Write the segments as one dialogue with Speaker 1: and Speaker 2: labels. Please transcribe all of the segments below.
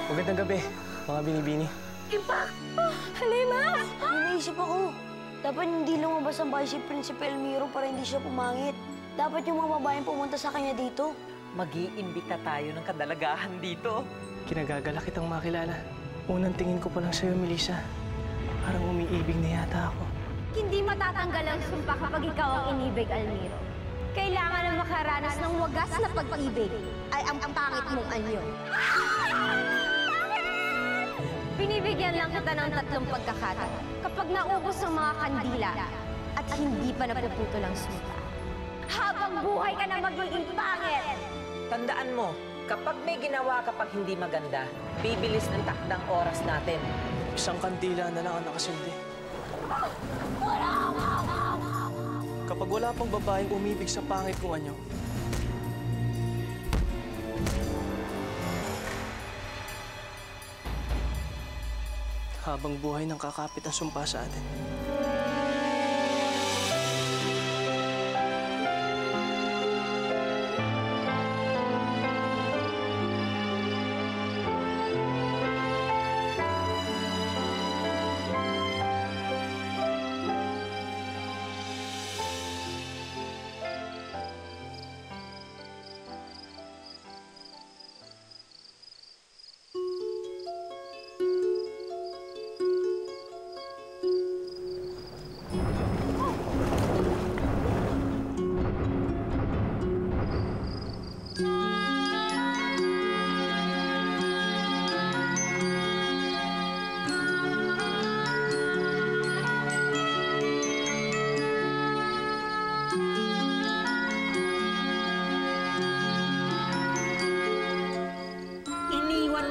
Speaker 1: Magandang gabi, mga binibini.
Speaker 2: Ipak! Halima!
Speaker 3: Naisip ako, dapat hindi lumabas ang bahay si Prinsipe Elmiro para hindi siya pumangit. Dapat yung mga babaeng pumunta sa kanya dito.
Speaker 4: Mag-iimbita tayo ng kadalagahan dito.
Speaker 1: Kinagagala kitang makilala. Unang tingin ko pa lang sa'yo, Melissa. Parang umiibig na yata ako.
Speaker 2: Hindi matatanggal ang sumpa kapag ikaw ang inibig, Almiro. Kailangan na makaranas ng wagas na pag-ibig ay ang pangit mong anyo. Binibigyan lang kita ng 3 pagkakataon kapag naubos ang mga kandila at hindi pa napuputol ang sumpa. Habang buhay ka na magiging pangit!
Speaker 4: Tandaan mo, kapag may ginawa kapag hindi maganda, bibilis ng takdang oras natin.
Speaker 1: Isang kandila na lang ang nakasildi. Kapag wala pang babaeng umibig sa pangit kong anyo, habang buhay nang kakapit ang sumpa sa atin.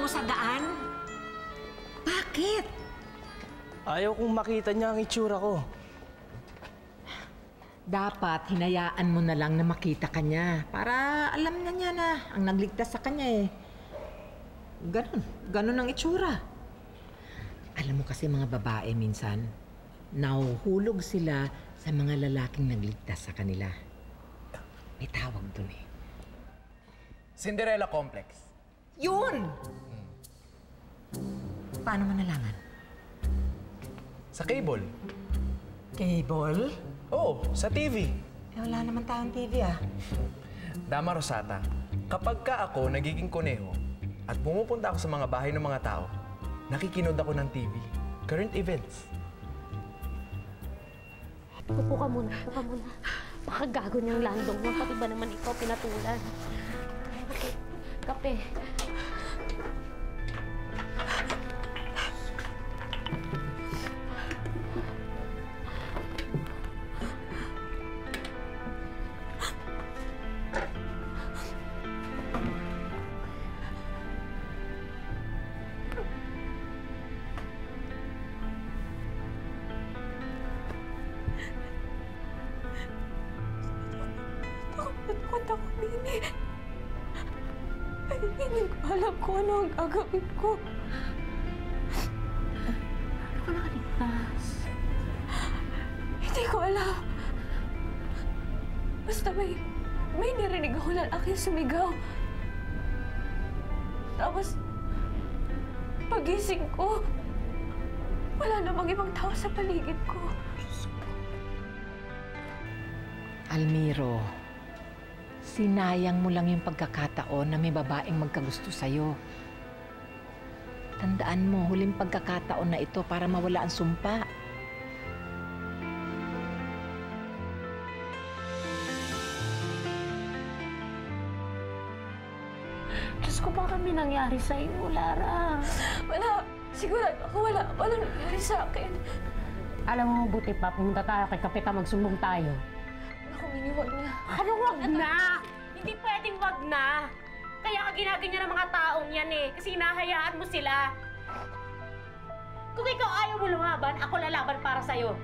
Speaker 5: Sa daan? Bakit?
Speaker 1: Ayaw kong makita niya ang itsura ko.
Speaker 5: Dapat hinayaan mo na lang na makita ka niya para alam na niya na ang nagligtas sa kanya eh. Ganon ang itsura. Alam mo kasi mga babae minsan, nahuhulog sila sa mga lalaking nagligtas sa kanila. May tawag dun eh.
Speaker 6: Cinderella Complex.
Speaker 5: Yun! Paano mo nalaman?
Speaker 6: Sa cable.
Speaker 5: Cable?
Speaker 6: Oo, sa TV.
Speaker 5: Eh, wala naman tayong TV ah.
Speaker 6: Dama Rosata, kapag ka ako nagiging kuneho at pumupunta ako sa mga bahay ng mga tao, nakikinood ako ng TV. Current events.
Speaker 2: Upo ka muna, upo ka muna. Baka gago niyang landong mo, pati ba naman ikaw pinatulan? Okay, kape. Takot ako, Mimi. Hindi ko alam kung ano ang gagawin ko. Paano ko nakaligtas? Hindi ko alam. Basta may narinig ako na aking sumigaw. Tapos, pagising ko, wala namang ibang tao sa paligid ko.
Speaker 5: Almiro, sinayang mo lang yung pagkakataon na may babaeng magkagusto sa'yo. Tandaan mo, huling pagkakataon na ito para mawala ang sumpa.
Speaker 2: Diyos ko, baka may nangyari sa'yo, Lara. Wala. Sigurado ako walang nangyari sa akin.
Speaker 7: Alam mo, buti pa, pumunta tayo kay Kapitan, magsumbong tayo.
Speaker 2: Naku, Mini, wag na.
Speaker 7: Ano wag na? Hindi pwedeng wag na. Kaya ka ginaganyan ng mga taong yan eh, kasi hinahayaan mo sila. Kung ikaw ayaw mo lumaban, ako lalaban para sa'yo.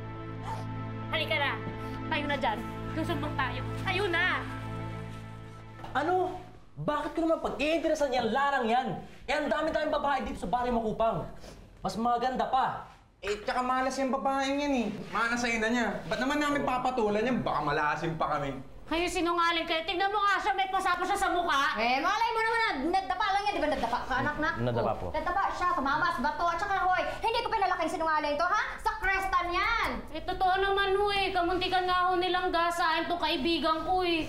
Speaker 7: Halika na. Tayo na dyan. Susumbong tayo. Tayo na!
Speaker 8: Ano? Bakit ko naman pag-iinteresan yan, larang yan? Eh, ang dami-daming babae dito sa Barrio Makupang. Mas maganda pa.
Speaker 6: Eh, tsaka malas yung babaeng yan eh. Mana sa ina niya. Ba't naman namin papatulan yan? Baka malasim pa kami.
Speaker 7: Kayo sinungaling kayo. Tingnan mo nga siya, may pasa pa siya sa mukha.
Speaker 2: Eh, malay mo naman na nadapa lang yan. Di ba nadapa ka, anak na?
Speaker 8: Nadapa po.
Speaker 2: Nadapa siya, tumamas, bato, at saka hoy. Hindi ko pinalaking sinungaling to, ha? Sa Crestan yan!
Speaker 7: Eh, totoo naman ho eh. Kamuntikan nga ho nilang gasahin to kaibigan ko eh.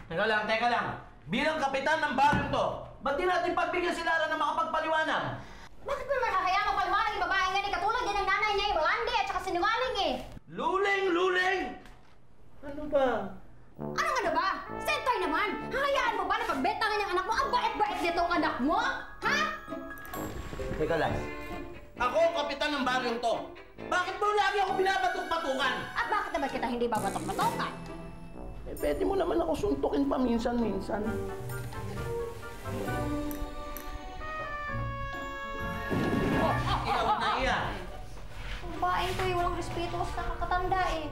Speaker 8: Teka lang. Bilang kapitan ng baryo to, ba't di natin pagbigyan si Lara na makapagpaliwanag?
Speaker 2: Bakit mo naman kakaya mo paliwanag yung babae nga ni katulad din ng nanay niya, yung Rolande, at saka sinungaling eh?
Speaker 8: Luling! Ano ba?
Speaker 2: Ano ba? Sentay naman! Hayaan mo ba na pagbetangan ng anak mo? Ang bait-bait nitong anak mo? Ha?
Speaker 8: Teka lang. Ako ang kapitan ng baryong to. Bakit mo lagi ako binabatok-batukan?
Speaker 2: At bakit naman kita hindi babatok-batokan?
Speaker 8: Eh, pwede mo naman ako suntukin pa minsan-minsan. Ikaw na iyan.
Speaker 2: Ang babaeng to, walang respeto sa kakatanda eh.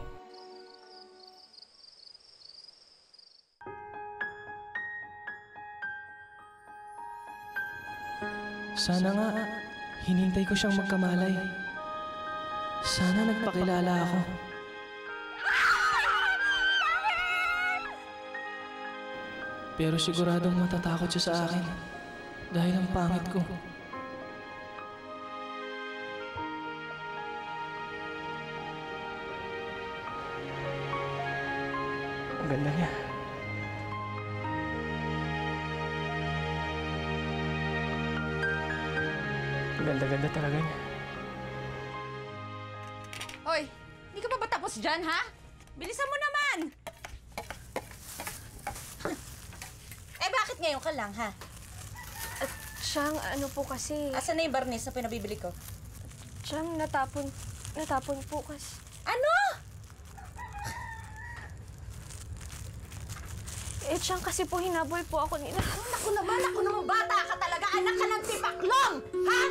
Speaker 1: Sana nga, hinintay ko siyang magkamalay. Sana nagpakilala ako. Pero siguradong matatakot siya sa akin dahil ang pangit ko. Ang ganda niya. Ang ganda-ganda talaga niya.
Speaker 9: Hoy, hindi ka pa ba tapos dyan, ha? Bilisan mo naman! Eh, bakit ngayon ka lang, ha?
Speaker 3: Siyang ano po kasi,
Speaker 9: Asan na yung barnis na pinabibili ko?
Speaker 3: siyang natapon po kasi.
Speaker 9: Ano?
Speaker 3: Siyang kasi po hinabol po ako nila.
Speaker 9: Naku naman, bata ka talaga! Anak ka ng tipaklong! Ha?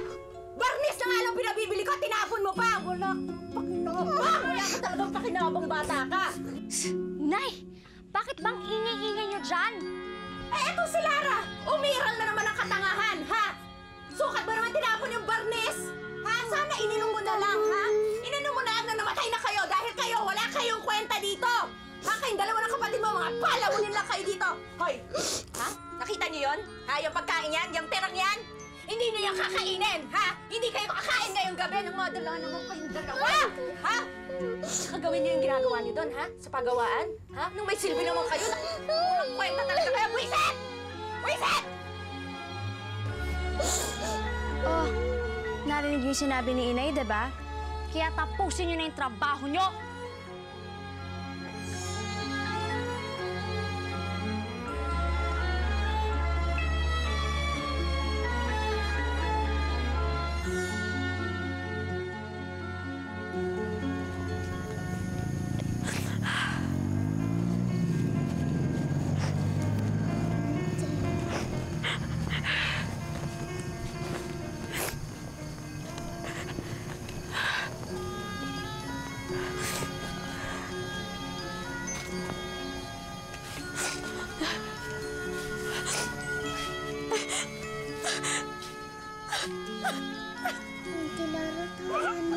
Speaker 9: Barnis na nga lang pinabibili ko, tinapon mo pa! Wala ka talagang pakinabang bata ka!
Speaker 2: Nay! Bakit bang ingay-ingay niyo dyan?
Speaker 9: Eh, eto si Lara! Umiral na naman ang katangahan, ha? Sukat ba naman tinapon yung barnis? Ha? Sana ininom mo na lang, ha? Ininom mo na lang na namatay na kayo dahil kayo, wala kayong kwenta dito! Ha? Kayong dalawa ng kapatid mo, mga palawunin lang kayo dito! Hoy! Ha? Nakita niyo yon? Ha? Yung pagkain yan? Yung terang yan? Hindi niyo yung kakainin, ha? Hindi kayo kakain ngayong gabi ng mga dalawa naman kayong dalawa! Ha? Saka gawin niyo yung ginagawa niyo doon, ha? Sa pagawaan? Ha? Nung may silbi naman kayo, walang kwenta talaga kaya buwisit! Buwisit!
Speaker 2: Oh, narinig niyo yung sinabi ni Inay, diba? Kaya tapusin niyo na yung trabaho niyo!
Speaker 3: Ate Lara, tahan mo.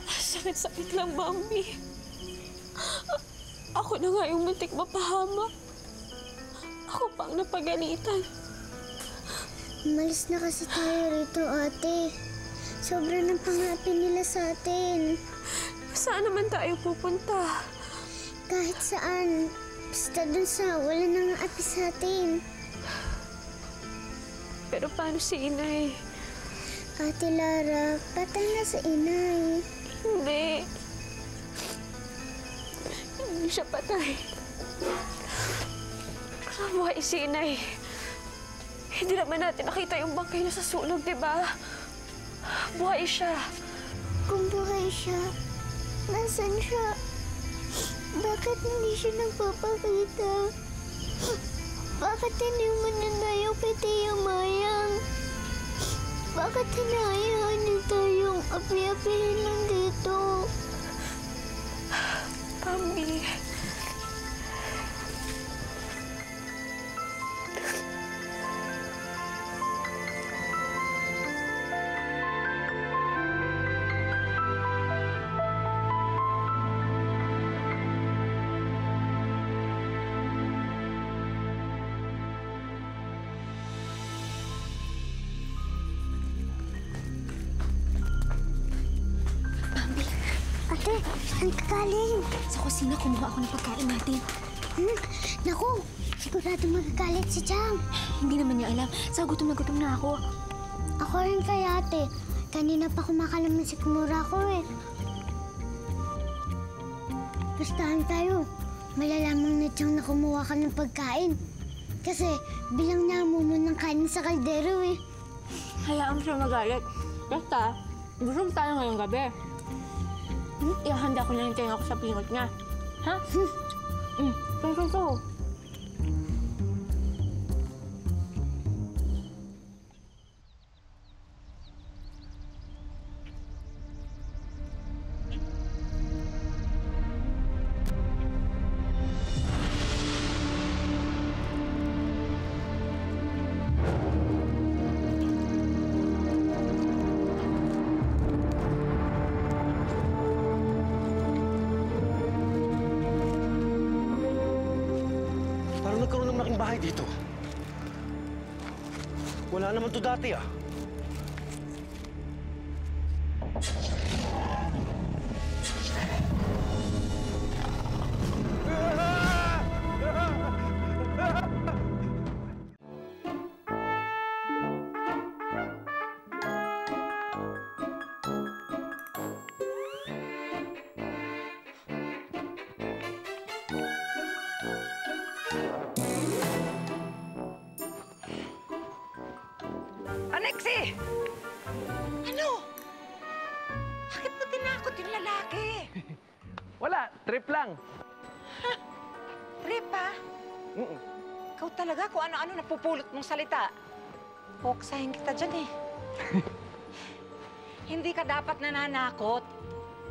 Speaker 10: Sakit-sakit lang, Mami. Ako na nga yung muntik mapahama. Ako pang napagalitan.
Speaker 3: Umalis na kasi tayo rito, ate. Sobrang napangapin nila sa atin.
Speaker 10: Saan naman tayo pupunta?
Speaker 3: Kahit saan. Basta dun sa wala nang api sa atin.
Speaker 10: Pero paano si Inay?
Speaker 3: Ate Lara, patay na sa inay.
Speaker 10: Hindi. Hindi siya patay. Buhay si Inay. Hindi naman natin nakita yung bangkay niya sa sunog, di ba? Buhay siya.
Speaker 3: Kung buhay siya, nasan siya? Bakit hindi siya nagpapakita? Bakit hindi mo nanayaw kay Tia Mayang? Bakit hinahayaan niyo tayong api-apihin lang dito?
Speaker 10: Mami.
Speaker 11: Ate, saan ka galing?
Speaker 10: Sa kusina, kumuha ako ng pagkain natin.
Speaker 11: Naku, sigurado magagalit si Chang.
Speaker 10: Hindi naman niya alam. Sa gutom na ako.
Speaker 11: Ako rin kaya, ate. Kanina pa kumakalaman si Kimura ko eh. Bastahan tayo. Malalaman na Chang na kumuha ka ng pagkain. Kasi bilang niya ng kanin sa kaldero eh.
Speaker 10: Hayaan mo siya magalit. Basta, busog tayo ngayong gabi. Ihahanda ko na yung tenga ko sa pingot niya. Ha? Ito.
Speaker 8: Parang nagkaroon ng malaking bahay dito. Wala naman to dati ah.
Speaker 4: Alexi! Ano? Bakit mo tinakot yung lalaki?
Speaker 6: Wala, trip lang.
Speaker 4: Trip, ha? Ikaw talaga kung ano-ano napupulot mong salita. Poksahin kita dyan, eh. Hindi ka dapat nananakot.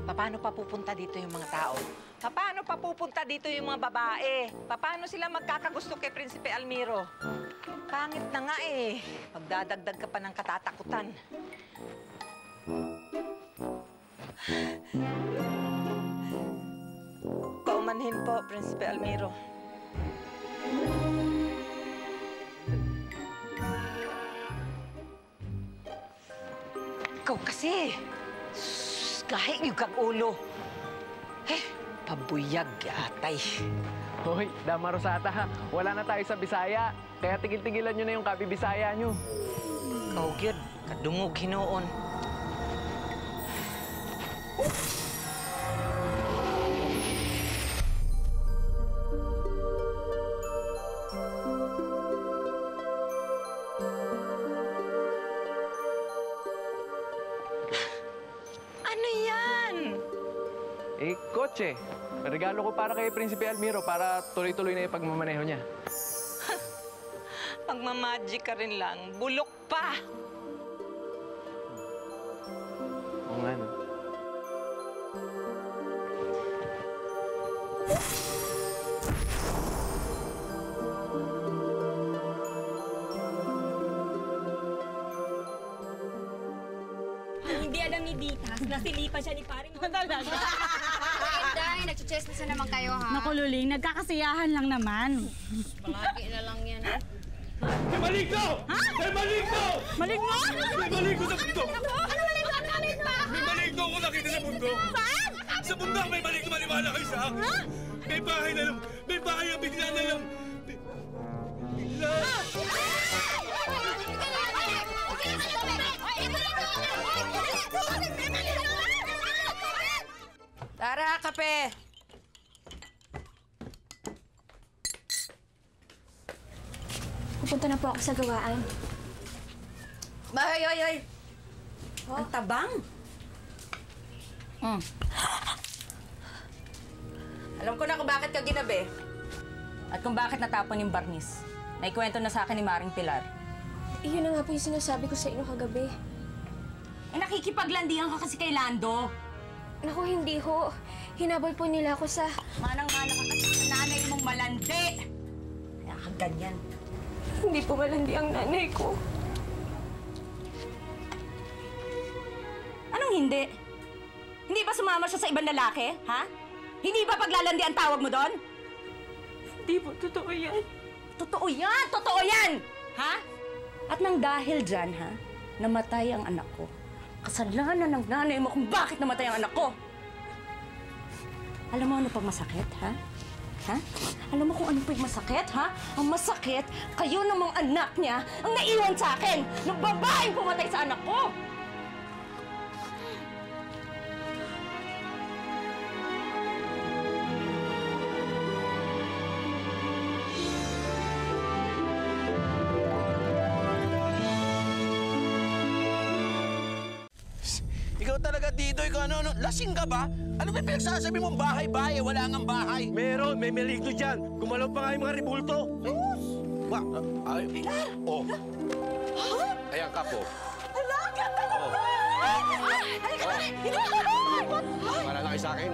Speaker 4: Paano pa pupunta dito yung mga tao? Paano pa pupunta dito yung mga babae? Paano sila magkakagusto kay Prinsipe Almiro? Pangit na nga eh. Magdadagdag ka pa ng katatakutan. Paumanhin po, Prinsipe Almiro. Ikaw kasi. Kahit yung kang ulo. Eh, pabuyag yatay.
Speaker 6: Hoy, Dama Rosata ha. Wala na tayo sa Bisaya. Kaya tigil-tigilan nyo na yung kabibisaya nyo.
Speaker 4: Ikaw, gyud. Kadungog hinoon. Ano yan?
Speaker 6: Eh, kotse. Regalo ko para kay Prinsipe Almiro para tuloy-tuloy na yung pagmamaneho niya.
Speaker 4: Magmamagic ka rin lang. Bulok pa!
Speaker 6: Oo nga, no?
Speaker 7: Hindi alam ni Ditas, nasilipan siya ni paring mo. Talaga?
Speaker 2: Day, nagchichismis na naman kayo, ha?
Speaker 12: Naku, Luling, nagkakasiyahan lang naman.
Speaker 2: Palagi na lang yan, ha?
Speaker 8: May maligno!
Speaker 12: Ha?
Speaker 8: May maligno!
Speaker 12: Maligno?
Speaker 8: May maligno sa bundok!
Speaker 12: Ano maligno? Ano maligno?
Speaker 8: May maligno ako nakita sa bundok!
Speaker 12: Saan?
Speaker 8: Sa bundok may maligno, maniwala kayo sa akin!
Speaker 12: Ha?
Speaker 8: May bahay na lang! May bahay na bigla na lang! Bigla!
Speaker 4: Tara, kape!
Speaker 10: Pupunta na po ako sa gawaan.
Speaker 9: Ay! Ang tabang. Alam ko na kung bakit ka ginabi. At kung bakit natapon yung barnis. Naikwento na sa akin ni Maring Pilar.
Speaker 10: Iyon na nga po yung sinasabi ko sa inyo kagabi.
Speaker 9: Eh, nakikipaglandian ka kasi kay Lando.
Speaker 10: Naku, hindi ho. Hinabol po nila ako sa...
Speaker 9: Manang-mana ka kasi sa nanay mong malandi. Kaya ka ganyan.
Speaker 10: Hindi po malandi ang nanay ko.
Speaker 9: Anong hindi? Hindi ba sumama siya sa ibang lalaki, ha? Hindi ba paglalandi ang tawag mo doon?
Speaker 10: Hindi po, totoo yan.
Speaker 9: Totoo yan! Totoo yan! Ha? At nang dahil dyan, ha? Namatay ang anak ko. Kasalanan ng nanay mo kung bakit namatay ang anak ko. Alam mo ano pang masakit, ha? Ha? Alam mo kung ano pang masakit, ha? Ang masakit, kayo namang anak niya ang naiwan sa akin nung babaeng pumatay sa anak ko!
Speaker 13: Ikaw talaga dito, ikaw ano, lasing ka ba? Ano ba pinagsasabi mong bahay-bahay? Wala ngang bahay.
Speaker 8: Meron, may maligno dyan. Gumalaw pa nga yung mga ribulto.
Speaker 13: Ay, Pilar! Oh. Ayan ka po.
Speaker 9: Halaka talaga! Halika na! Hindi ka na!
Speaker 13: Malalaki sa akin.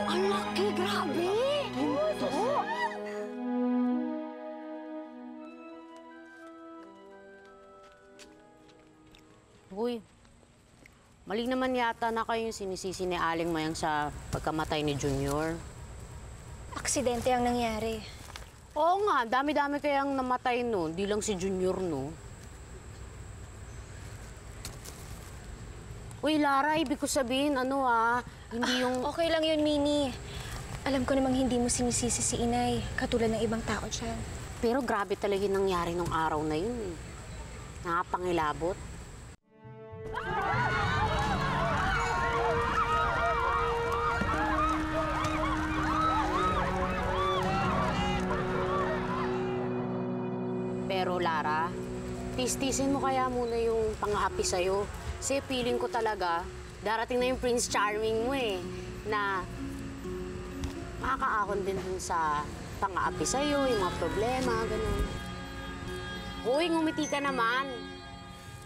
Speaker 3: Ang laki, grabe!
Speaker 7: Uy, mali naman yata na kayong sinisisi ni Aling Mayang sa pagkamatay ni Junior.
Speaker 2: Aksidente ang nangyari.
Speaker 7: Oo nga, dami-dami kayang namatay no, di lang si Junior no. Uy, Lara, ibig ko sabihin, hindi yung...
Speaker 2: Okay lang yun, Mini. Alam ko namang hindi mo sinisisi si Inay, katulad ng ibang tao dyan.
Speaker 7: Pero grabe talaga yung nangyari nung araw na yun eh. Nakapangilabot. Pero Lara, tistisin mo kaya muna yung pang-aapi sa'yo. Kasi feeling ko talaga, darating na yung Prince Charming mo eh, na makakaahon din dun sa pang-aapi sa'yo, yung mga problema, gano'n. Uy, ngumiti ka naman.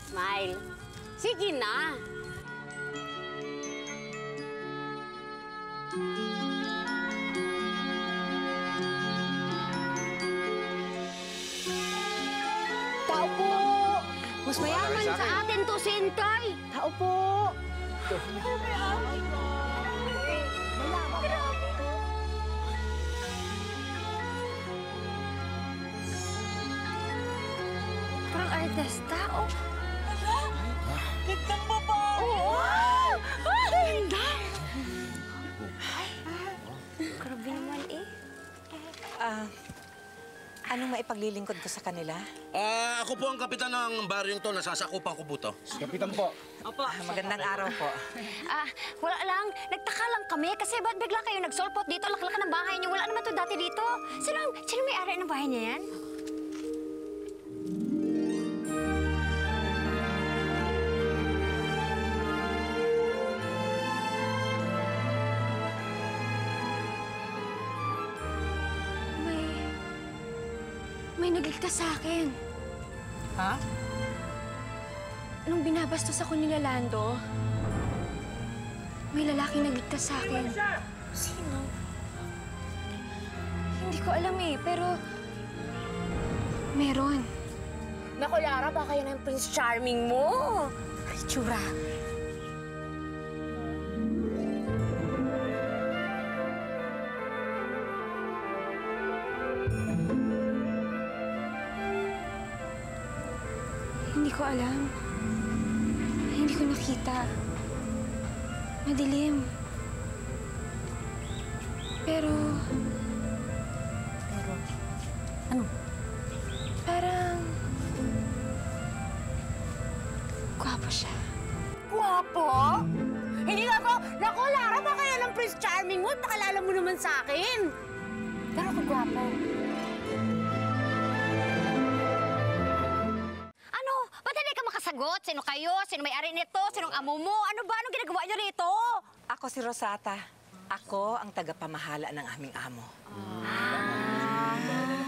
Speaker 7: Smile. Sige na.
Speaker 3: Tao po! Mas mayaman sa atin to, Sentay! Tao po!
Speaker 2: Parang artista, oh.
Speaker 9: Gandang babae!
Speaker 2: Oo!
Speaker 3: Ganda!
Speaker 2: Grabe naman eh.
Speaker 4: Anong maipaglilingkod ko sa kanila?
Speaker 13: Ako po ang kapitan ng baryong to. Nasasakupan ko po to.
Speaker 8: Kapitan po.
Speaker 4: Opo. Magandang araw po.
Speaker 2: Wala lang. Nagtaka lang kami kasi ba't bigla kayo nagsolpot dito? Laklakan ng bahay niyo. Wala naman to dati dito. Sino may-ari ng bahay niya yan? May nagligtas sa akin.
Speaker 4: Ha?
Speaker 2: Nung binabastos ako ni Lando, may lalaking nagligtas sa akin. Sino? Hindi ko alam eh, pero meron.
Speaker 7: Naku, Lara, baka yan ang Prince Charming mo.
Speaker 2: Tsura. Hindi ko alam. Hindi ko nakita. Madilim. Pero...
Speaker 7: Ano?
Speaker 2: Parang... Gwapo siya.
Speaker 7: Guwapo? Hindi na ako... Naku, Lara, baka yan ang Prince Charming mo. Pakalala mo naman sa akin. Pero ako gwapo.
Speaker 2: Ano? Ba't hindi ka makasagot? Sino kayo? Sino may-ari nito? Sinong amo mo? Ano ba? Anong ginagawa niyo rito?
Speaker 4: Ako si Rosata. Ako ang tagapamahala ng aming amo.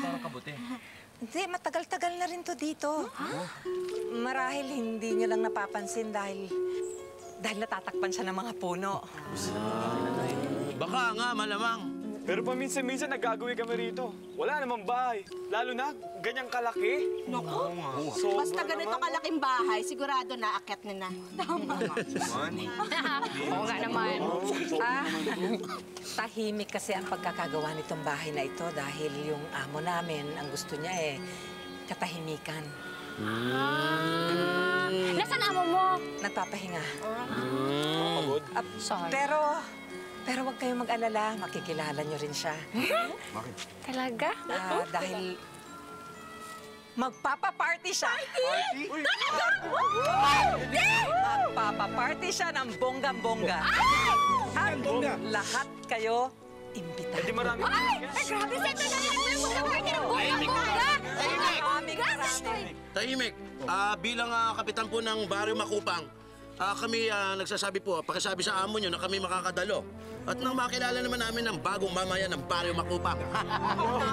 Speaker 6: Parang kabuti.
Speaker 4: Hindi, matagal-tagal na rin to dito. Marahil hindi niyo lang napapansin dahil natatakpan siya ng mga puno.
Speaker 13: Baka nga, malamang.
Speaker 14: Pero paminsan-minsan nagagawin kami rito. Wala namang bahay. Lalo na, ganyang kalaki.
Speaker 9: Naku,
Speaker 14: Sobra
Speaker 9: basta ganito
Speaker 14: naman.
Speaker 9: kalaking bahay, sigurado naakyat na na. Tama.
Speaker 2: Oo nga naman.
Speaker 4: Tahimik kasi ang pagkakagawa nitong bahay na ito dahil yung amo namin, ang gusto niya katahimikan.
Speaker 2: Nasaan amo mo?
Speaker 4: Nagpapahinga.
Speaker 14: Pagod.
Speaker 2: Sorry.
Speaker 4: Pero Pero huwag kayong mag-alala, makikilala niyo rin siya.
Speaker 6: Bakit?
Speaker 2: Talaga?
Speaker 4: Dahil magpapa-party siya.
Speaker 6: Party?
Speaker 4: Magpapa-party siya ng bonggang-bongga. At lahat kayo, imbitahan.
Speaker 14: Hindi marami.
Speaker 2: Grabe, Seth! Party ng
Speaker 13: Tahimik. Bilang kapitan po ng Baryo Makupang, kami nagsasabi po, pakisabi sa amo nyo na kami makakadalo. At nang makilala naman namin ang bagong mamayan ng Baryo Makupang.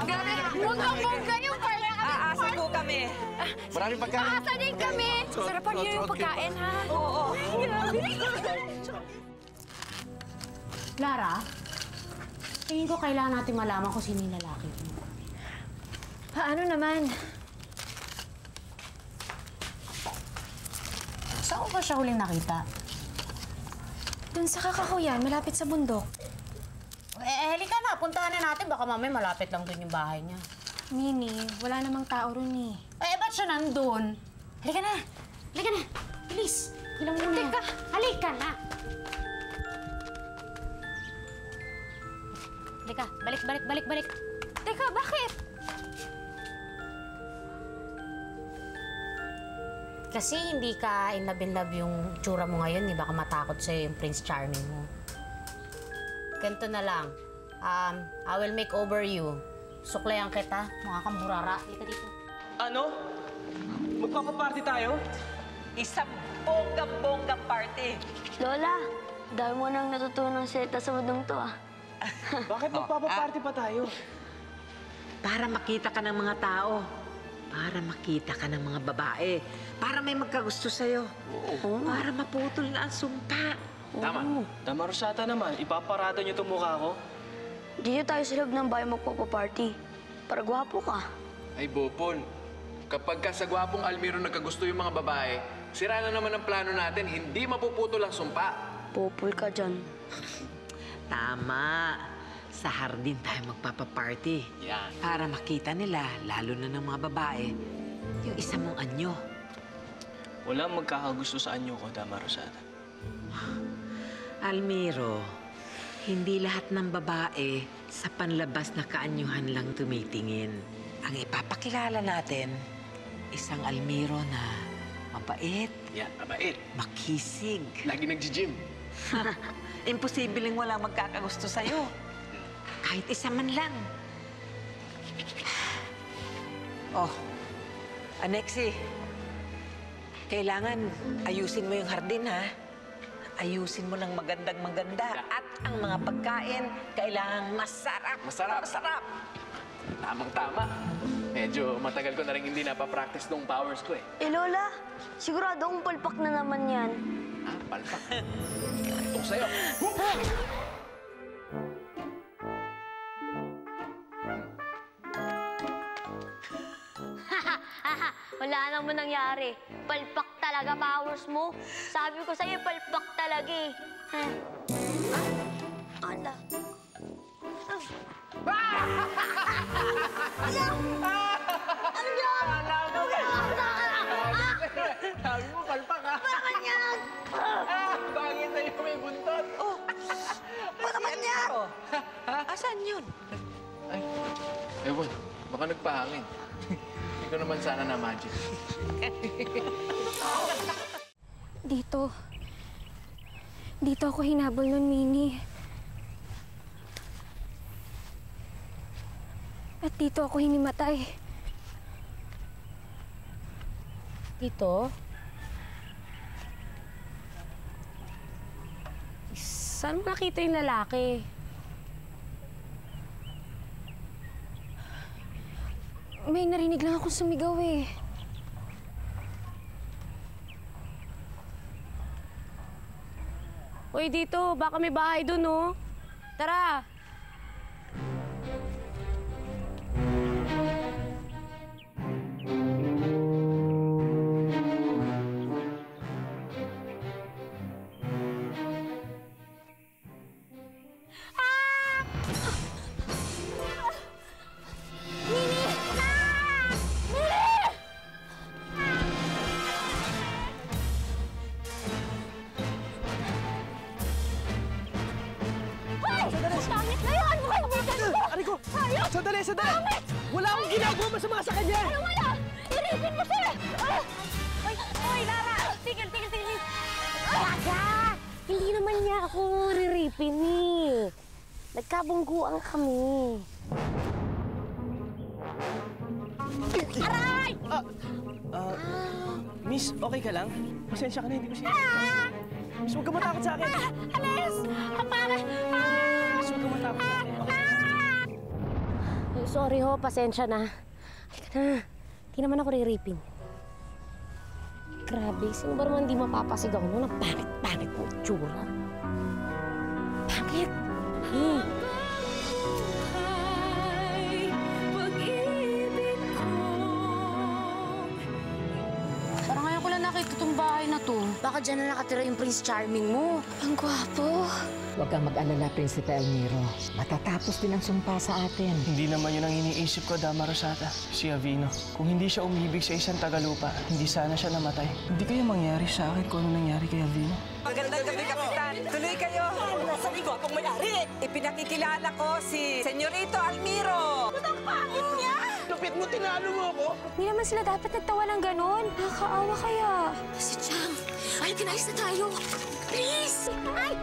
Speaker 2: Grabe! Bongga-bongga yung party!
Speaker 4: Aasa po kami.
Speaker 13: Maraming pagkain.
Speaker 2: Aasa din kami! Sarapan niyo yung pagkain, ha?
Speaker 4: Oo.
Speaker 7: Lara, tingin ko kailangan natin malaman kung sino yung lalaki mo.
Speaker 2: Paano naman?
Speaker 7: Saan ko ba siya huling nakita?
Speaker 2: Dun sa kakahuyan, malapit sa bundok.
Speaker 7: Halika na, puntahan na natin. Baka mamaya malapit lang dun yung bahay niya.
Speaker 2: Mini, wala namang tao ron eh.
Speaker 7: Ba't siya nandun? Halika na! Halika na! Bilis! Ilang muna.
Speaker 2: Teka!
Speaker 7: Halika na! Halika, balik!
Speaker 2: Teka, bakit?
Speaker 7: Kasi hindi ka in love yung tsura mo ngayon, di baka matakot sa'yo yung Prince Charming mo. Ganito na lang. I will make over you. Suklayan kita, mga kang burara. Halika dito.
Speaker 1: Ano? Magpapaparty tayo?
Speaker 4: Isang bonggang-bonggang party.
Speaker 3: Lola, dahil mo nang natutunan Seta sa mundong to,
Speaker 1: Bakit magpapaparty pa tayo?
Speaker 5: Para makita ka ng mga tao. Para makita ka ng mga babae. Para may magkagusto sa'yo. Para maputol na ang sumpa.
Speaker 1: Tama, Rosata naman. Ipaparada niyo itong mukha ko.
Speaker 3: Dito tayo sa loob ng bahay magpapaparty. Para gwapo ka.
Speaker 6: Ay, Bopon. Kapag ka sa gwapong Almiro nagkagusto yung mga babae, sira na naman ang plano natin, hindi mapuputol ang sumpa.
Speaker 3: Popol ka dyan.
Speaker 5: Tama. Sa hardin tayo magpapaparty.
Speaker 6: Yan.
Speaker 5: Para makita nila, lalo na ng mga babae, yung isa mong anyo.
Speaker 1: Walang magkakagusto sa anyo ko, Dama Rosata.
Speaker 5: Almiro, hindi lahat ng babae sa panlabas na kaanyuhan lang tumitingin. Ang ipapakilala natin, isang Almiro na mabait,
Speaker 6: Yan, mabait.
Speaker 5: makisig.
Speaker 6: Lagi nagji-gym.
Speaker 5: Imposibleng walang magkakagusto sa'yo. Kahit isa man lang. Oh, Anexi, kailangan ayusin mo yung hardin, ha? Ayusin mo ng magandang-maganda. At ang mga pagkain, kailangan masarap.
Speaker 6: Masarap. Tamang-tama. Medyo matagal ko na rin hindi napapractice nung powers ko eh.
Speaker 3: Lola, sigurado akong palpak na naman yan.
Speaker 6: Palpak. Itong sa'yo.
Speaker 3: Wala naman nangyari. Palpak talaga powers mo. Sabi ko sa'yo, palpak talaga eh. Ala. Ano yan?
Speaker 6: Sabi mo, palpak ha?
Speaker 3: Bakit yan?
Speaker 6: Bakit na yung may buntot?
Speaker 4: Oh,
Speaker 3: Bakit naman yan?
Speaker 4: Asan yun?
Speaker 6: Ay, ewan. Baka nagpahangin. Hindi ko naman sana na-magic.
Speaker 2: Dito ako hinabol nun, Mini. At dito ako hinimatay.
Speaker 7: Dito?
Speaker 2: Saan mo nakita yung lalaki? May narinig lang akong sumigaw eh.
Speaker 7: Uy, dito. Baka may bahay dun, oh. Tara.
Speaker 1: Sandali! Wala akong ginagawa masama sa kanya!
Speaker 2: Anong wala? Iripin mo sila! Oy, Lara! Tigil! Talaga! Hindi naman niya ako riripin eh. Nagkabungguan kami. Aray!
Speaker 1: Miss, okay ka lang? Pasensya ka na, hindi ko siya. Miss, huwag ka matakot sa akin.
Speaker 2: Alis! Apara!
Speaker 1: Miss, huwag ka matakot sa akin. Okay.
Speaker 2: Ay, sorry ho, pasensya na. Halika na. Hindi naman ako riripin. Grabe, sino ba naman di mapapasigaw mo? Ang pangit mo itsura. Pangit!
Speaker 10: Parang ngayon ko lang nakita itong bahay na to.
Speaker 3: Baka dyan na nakatira yung Prince Charming mo.
Speaker 10: Ang gwapo.
Speaker 5: Huwag kang mag-alala, Prinsipe Almiro. Matatapos din ang sumpa sa atin.
Speaker 1: Hindi naman yun ang iniisip ko, Dama Rosata. Si Avino. Kung hindi siya umibig sa isang Tagalupa, hindi sana siya namatay. Hindi kaya mangyari sa akin kung ano nangyari kay Avino?
Speaker 4: Magandang gabi, Kapitan. Tuloy kayo.
Speaker 9: Nasaan yung gwapong may-ari?
Speaker 4: Ipinakikilala ko si Senyorito Almiro.
Speaker 9: Ang pangit niya!
Speaker 1: Lupit mo, tinalo mo ako!
Speaker 2: Hindi naman sila dapat nagtawa ng ganon. Nakakaawa kaya.
Speaker 3: Si Chang, ay, kinayos na tayo. Please!
Speaker 2: Ay!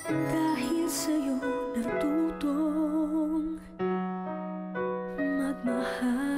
Speaker 15: Dahil sa'yo natutong magmahal.